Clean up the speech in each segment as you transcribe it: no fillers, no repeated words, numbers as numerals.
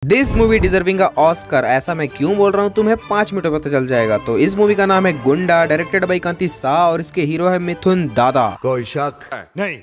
This movie deserving a Oscar. ऐसा मैं क्यों बोल रहा हूँ तुम्हें 5 मिनट में पता चल जाएगा। तो इस मूवी का नाम है गुंडा, डायरेक्टेड बाय कांति शाह और इसके हीरो है मिथुन दादा। कोई शक नहीं।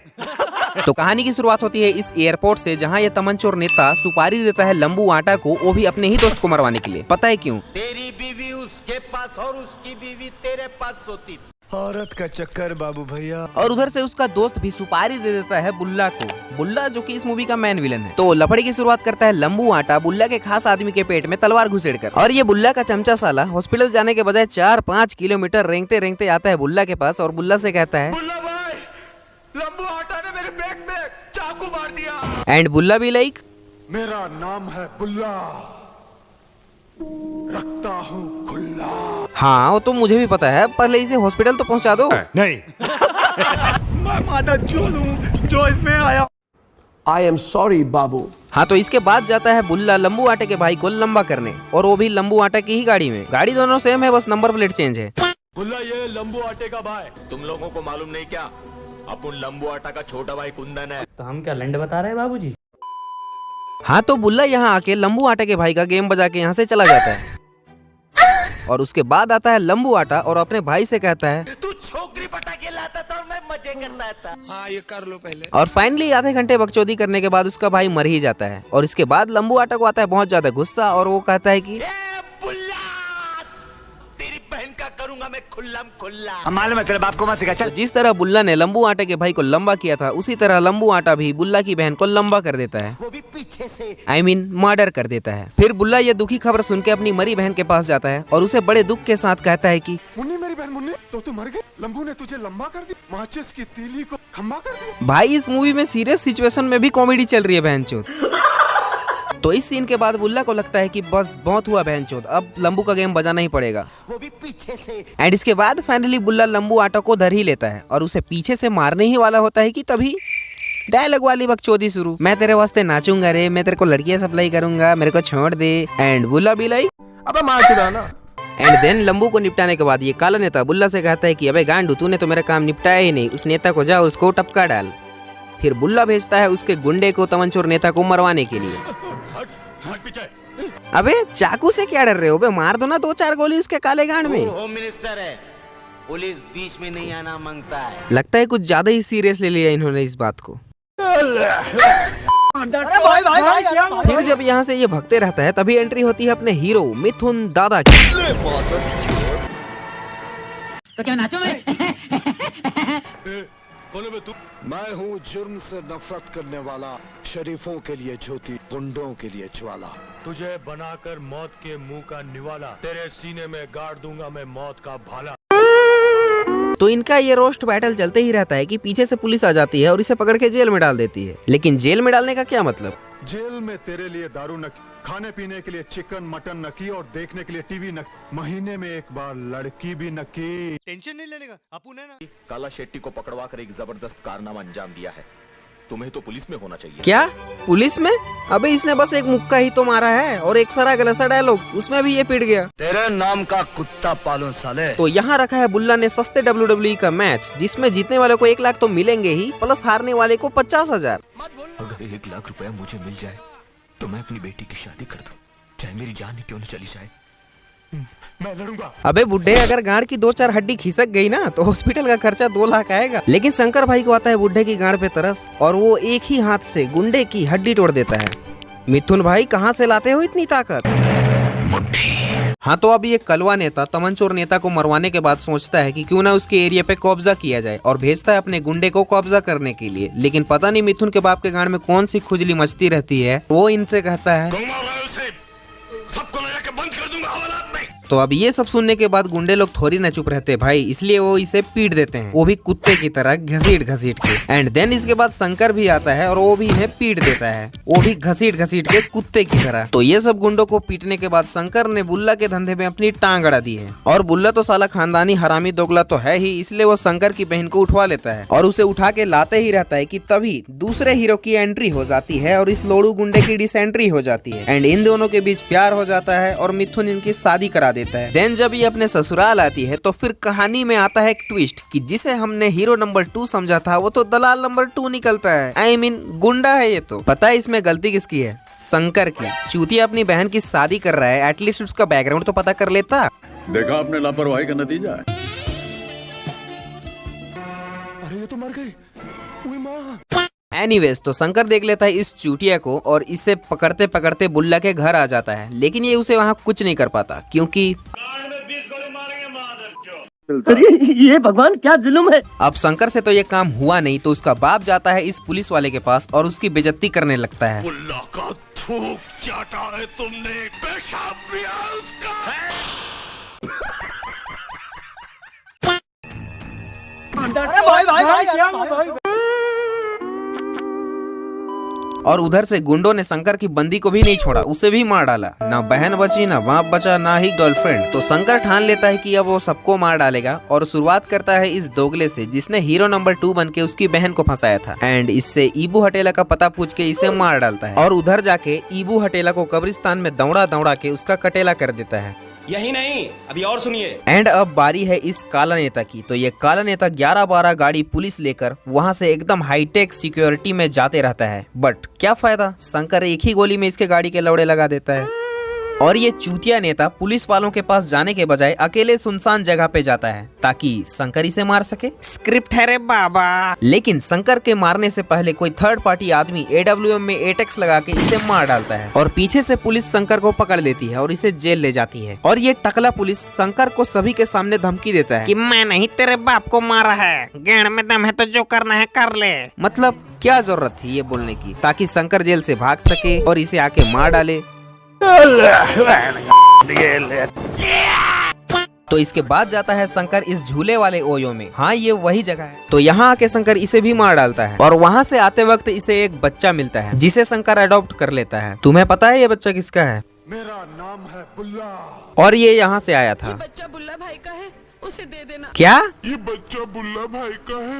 तो कहानी की शुरुआत होती है इस एयरपोर्ट से, जहाँ ये तमंचोर नेता सुपारी देता है लंबू आटा को, वो भी अपने ही दोस्त को मरवाने के लिए। पता है क्यों? तेरी बीवी उसके पास और उसकी बीवी तेरे पास सोती। औरत का चक्कर बाबू भैया। और उधर से उसका दोस्त भी सुपारी दे देता है बुल्ला को, बुल्ला जो कि इस मूवी का मेन विलन है। तो लफड़े की शुरुआत करता है लंबू आटा बुल्ला के खास आदमी के पेट में तलवार घुसेड़कर। और ये बुल्ला का चमचा साला हॉस्पिटल जाने के बजाय 4-5 किलोमीटर रेंगते रेंगते आता है बुल्ला के पास और बुल्ला से कहता है, बुल्ला भाई, लंबू आटा ने मेरे बैग में चाकू मार दिया। एंड बुल्ला भी लाइक, मेरा नाम है बुल्ला, रखता हूँ खुल्ला। हाँ वो तो मुझे भी पता है, पहले इसे हॉस्पिटल तो पहुंचा दो। नहीं। मैं माता चोर हूँ जो इसमें आया। I am sorry, बाबू। हाँ तो इसके बाद जाता है बुल्ला लंबू आटे के भाई को लंबा करने, और वो भी लंबू आटा की ही गाड़ी में। गाड़ी दोनों सेम है, बस नंबर प्लेट चेंज है। बुल्ला ये लंबू आटे का भाई। तुम लोगों को मालूम नहीं क्या, अपन लंबू आटा का छोटा भाई कुंदन है। तो हम क्या लंड बता रहे हैं बाबूजी? हाँ तो बुल्ला यहाँ आके लंबू आटे के भाई का गेम बजा के यहाँ से चला जाता है। और उसके बाद आता है लंबू आटा और अपने भाई से कहता है, तू छोकरी पटाके लाता था और मैं मजे करता था। हाँ ये कर लो पहले। और फाइनली आधे घंटे बकचोदी करने के बाद उसका भाई मर ही जाता है। और इसके बाद लंबू आटा को आता है बहुत ज्यादा गुस्सा और वो कहता है कि बुल्ला तेरी बहन का करूंगा मैं खुल्लम खुल्ला। मालूम है तेरे बाप को मत सिखा। तो जिस तरह बुल्ला ने लंबू आटे के भाई को लंबा किया था, उसी तरह लंबू आटा भी बुल्ला की बहन को लंबा कर देता है, वो भी पीछे से। I mean, मर्डर कर देता है। फिर बुल्ला ये दुखी खबर सुन के अपनी मरी बहन के पास जाता है और उसे बड़े दुख के साथ कहता है कि मुन्नी मेरी बहन मुन्नी, तो तू मर गई। लंबू ने तुझे लंबा कर दी, माचिस की तीली को खंबा कर दिया। भाई इस मूवी में सीरियस सिचुएशन में भी कॉमेडी चल रही है बहनचोद। तो इस सीन के बाद बुल्ला को लगता है कि बस बहुत हुआ बहनचोद, अब लंबू का गेम बजाना ही पड़ेगा। वो भी पीछे से। एंड इसके बाद फाइनली बुल्ला लंबू आटा को धर ही लेता है और उसे पीछे से मारने ही वाला होता है कि तभी डायलॉग वाली बकचोदी शुरू। मैं तेरे वास्ते नाचूंगा रे, मैं तेरे को लड़कियां सप्लाई करूंगा, मेरे को छोड़ दे। एंड बुल्ला भी लाई, अबे मार चुदा ना। एंड देन लंबू को निपटाने के बाद ये काला नेता बुल्ला से कहता है कि अबे गांडू, तूने तो मेरा काम निपटाया ही नहीं, उस नेता को जा उसको टपका डाल। फिर बुल्ला भेजता है उसके गुंडे को तमंचोर नेता को मरवाने के लिए। अबे चाकू से क्या डर रहे हो बे, मार दो ना 2-4 गोली उसके काले गांड में। होम मिनिस्टर है, पुलिस बीच में नहीं आना मांगता है। लगता है कुछ ज्यादा ही सीरियस ले लिया इन्होंने इस बात को। फिर जब यहाँ से ये भगते रहता है तभी एंट्री होती है अपने हीरो मिथुन दादा की। तो क्या नाचो मैं? मैं हूँ जुर्म से नफरत करने वाला, शरीफों के लिए ज्योति, गुंडों के लिए ज्वाला। तुझे बनाकर मौत के मुंह का निवाला, तेरे सीने में गाड़ दूंगा मैं मौत का भाला। तो इनका ये रोस्ट बैटल चलते ही रहता है कि पीछे से पुलिस आ जाती है और इसे पकड़ के जेल में डाल देती है। लेकिन जेल में डालने का क्या मतलब? जेल में तेरे लिए दारू न, खाने पीने के लिए चिकन मटन न की, और देखने के लिए टीवी न, महीने में एक बार लड़की भी न की। टेंशन नहीं लेने का, अपुन है ना। काला शेट्टी को पकड़वा कर एक जबरदस्त कारनामा अंजाम दिया है, तुम्हें तो पुलिस में होना चाहिए। क्या पुलिस में? अबे इसने बस एक मुक्का ही तो मारा है और एक सरा गलसा डायलॉग, उसमें भी ये पिट गया। तेरे नाम का कुत्ता पालो साले। तो यहाँ रखा है बुल्ला ने सस्ते WWE का मैच, जिसमें जीतने वाले को 1 लाख तो मिलेंगे ही, प्लस हारने वाले को 50,000। अगर 1 लाख रुपया मुझे मिल जाए तो मैं अपनी बेटी की शादी कर दूं, चाहे मेरी जान ही क्यों न चली जाए। मैं लड़ूंगा। अबे बुड्ढे, अगर गांड की 2-4 हड्डी खिसक गई ना तो हॉस्पिटल का खर्चा 2 लाख आएगा। लेकिन शंकर भाई को आता है बुड्ढे की गांड पे तरस और वो एक ही हाथ से गुंडे की हड्डी तोड़ देता है। मिथुन भाई कहाँ से लाते हो इतनी ताकत? हाँ तो अब ये कलवा नेता तमंचोर नेता को मरवाने के बाद सोचता है कि क्यों ना उसके एरिया पे कब्जा किया जाए और भेजता है अपने गुंडे को कब्जा करने के लिए। लेकिन पता नहीं मिथुन के बाप के गांड में कौन सी खुजली मचती रहती है। वो इनसे कहता है, सबको लगा के बंद कर दूंगा हवालात में। तो अब ये सब सुनने के बाद गुंडे लोग थोड़ी ना चुप रहते भाई, इसलिए वो इसे पीट देते हैं, वो भी कुत्ते की तरह घसीट घसीट के। एंड देन इसके बाद शंकर भी आता है और वो भी इन्हें पीट देता है, वो भी घसीट घसीट के कुत्ते की तरह। तो ये सब गुंडों को पीटने के बाद शंकर ने बुल्ला के धंधे में अपनी टांग अड़ा दी है। और बुल्ला तो साला खानदानी हरामी दोगला तो है ही, इसलिए वो शंकर की बहन को उठवा लेता है और उसे उठा के लाते ही रहता है कि तभी दूसरे हीरो की एंट्री हो जाती है और इस लोड़ू गुंडे की डिसेंट्री हो जाती है। एंड इन दोनों के बीच प्यार हो जाता है और मिथुन इनकी शादी करा देता है। देन जब ये अपने ससुराल आती है तो फिर कहानी में आता है एक ट्विस्ट कि जिसे हमने हीरो नंबर 2 समझा था वो तो दलाल नंबर 2 निकलता है। I mean, गुंडा है ये तो। पता है इसमें गलती किसकी है? शंकर की। चूतिया अपनी बहन की शादी कर रहा है, एटलीस्ट उसका बैकग्राउंड तो पता कर लेता। देखा आपने लापरवाही का नतीजा है। अरे ये तो मर गई। ओए माँ। एनीवेज, तो शंकर देख लेता है इस चूतिया को और इसे पकड़ते पकड़ते बुल्ला के घर आ जाता है, लेकिन ये उसे वहाँ कुछ नहीं कर पाता क्योंकि ये भगवान क्या जुल्म है। अब शंकर से तो ये काम हुआ नहीं, तो उसका बाप जाता है इस पुलिस वाले के पास और उसकी बेइज्जती करने लगता है। बुल्ला का थूक चाटा है तुमने, पेशाब पिया उसका। और उधर से गुंडों ने शंकर की बंदी को भी नहीं छोड़ा, उसे भी मार डाला। ना बहन बची, ना बाप बचा, ना ही गर्लफ्रेंड। तो शंकर ठान लेता है कि अब वो सबको मार डालेगा और शुरुआत करता है इस दोगले से जिसने हीरो नंबर 2 बन के उसकी बहन को फंसाया था। एंड इससे ईबू हटेला का पता पूछ के इसे मार डालता है और उधर जाके ईबू हटेला को कब्रिस्तान में दौड़ा दौड़ा के उसका कटेला कर देता है। यही नहीं, अभी और सुनिए। एंड अब बारी है इस काला नेता की। तो ये काला नेता 11-12 गाड़ी पुलिस लेकर वहां से एकदम हाईटेक सिक्योरिटी में जाते रहता है, बट क्या फायदा, शंकर एक ही गोली में इसके गाड़ी के लौड़े लगा देता है। और ये चूतिया नेता पुलिस वालों के पास जाने के बजाय अकेले सुनसान जगह पे जाता है ताकि शंकर इसे मार सके। स्क्रिप्ट है रे बाबा। लेकिन शंकर के मारने से पहले कोई थर्ड पार्टी आदमी AWM में एटेक्स लगा के इसे मार डालता है और पीछे से पुलिस शंकर को पकड़ लेती है और इसे जेल ले जाती है। और ये टकला पुलिस शंकर को सभी के सामने धमकी देता है कि मैं नहीं तेरे बाप को मारा है, गेड़ में दम है तो जो करना है कर ले। मतलब क्या जरूरत थी ये बोलने की ताकि शंकर जेल से भाग सके और इसे आके मार डाले। तो इसके बाद जाता है शंकर इस झूले वाले ओयो में। हाँ, ये वही जगह है। तो यहाँ आके शंकर इसे भी मार डालता है और वहाँ से आते वक्त इसे एक बच्चा मिलता है जिसे शंकर अडॉप्ट कर लेता है। तुम्हें पता है ये बच्चा किसका है? मेरा नाम है बुल्ला। और ये यहाँ से आया था। बच्चा बुल्ला भाई का है, उसे दे देना। क्या? ये बच्चा बुल्ला भाई का है।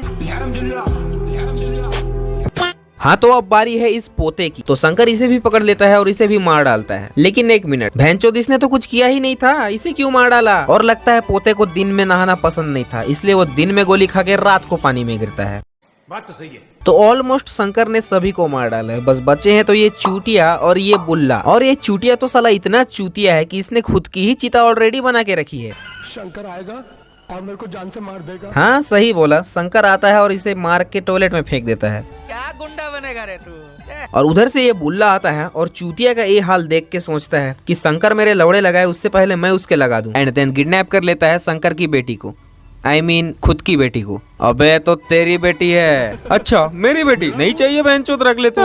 हाँ, तो अब बारी है इस पोते की। तो शंकर इसे भी पकड़ लेता है और इसे भी मार डालता है। लेकिन एक मिनट, भैंचोद इसने तो कुछ किया ही नहीं था, इसे क्यों मार डाला? और लगता है पोते को दिन में नहाना पसंद नहीं था, इसलिए वो दिन में गोली खा के रात को पानी में गिरता है। बात तो सही है। तो ऑलमोस्ट शंकर ने सभी को मार डाला है, बस बचे हैं तो ये चूतिया और ये बुल्ला। और ये चूतिया तो साला इतना चूतिया है कि इसने खुद की ही चिता ऑलरेडी बना के रखी है। शंकर आएगा और मेरे को जान से मार देगा। हाँ, सही बोला। शंकर आता है और इसे मार के टॉयलेट में फेंक देता है। क्या गुंडा बनेगा रे तू? और उधर से ये बुल्ला आता है और चूतिया का ये हाल देख के सोचता है कि शंकर मेरे लौड़े लगाए, उससे पहले मैं उसके लगा दूं। एंड देन किडनैप कर लेता है शंकर की बेटी को, I mean, खुद की बेटी को। अबे तो तेरी बेटी है। अच्छा, मेरी बेटी नहीं चाहिए, बहनचोद रख ले तू।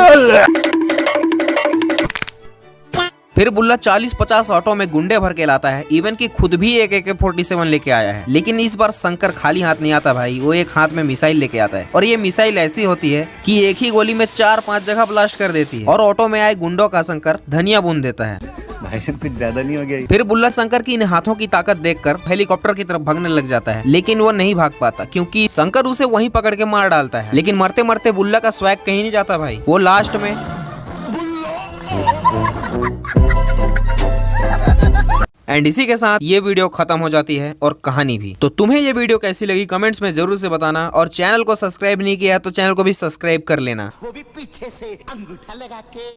फिर बुल्ला 40-50 ऑटो में गुंडे भर के लाता है, इवन कि खुद भी एक AK-47 लेके आया है। लेकिन इस बार शंकर खाली हाथ नहीं आता भाई, वो एक हाथ में मिसाइल लेके आता है। और ये मिसाइल ऐसी होती है कि एक ही गोली में 4-5 जगह ब्लास्ट कर देती है। और ऑटो में आए गुंडों का शंकर धनिया बूंद देता है। भाई सब कुछ ज्यादा नहीं हो गया? फिर बुल्ला शंकर की इन हाथों की ताकत देखकर हेलीकॉप्टर की तरफ भागने लग जाता है, लेकिन वो नहीं भाग पाता क्योंकि शंकर उसे वहीं पकड़ के मार डालता है। लेकिन मरते मरते बुल्ला का स्वैग कहीं नहीं जाता भाई, वो लास्ट में एंड इसी के साथ ये वीडियो खत्म हो जाती है और कहानी भी। तो तुम्हें ये वीडियो कैसी लगी कमेंट्स में जरूर से बताना, और चैनल को सब्सक्राइब नहीं किया तो चैनल को भी सब्सक्राइब कर लेना। वो भी पीछे से अंगूठा लगा के।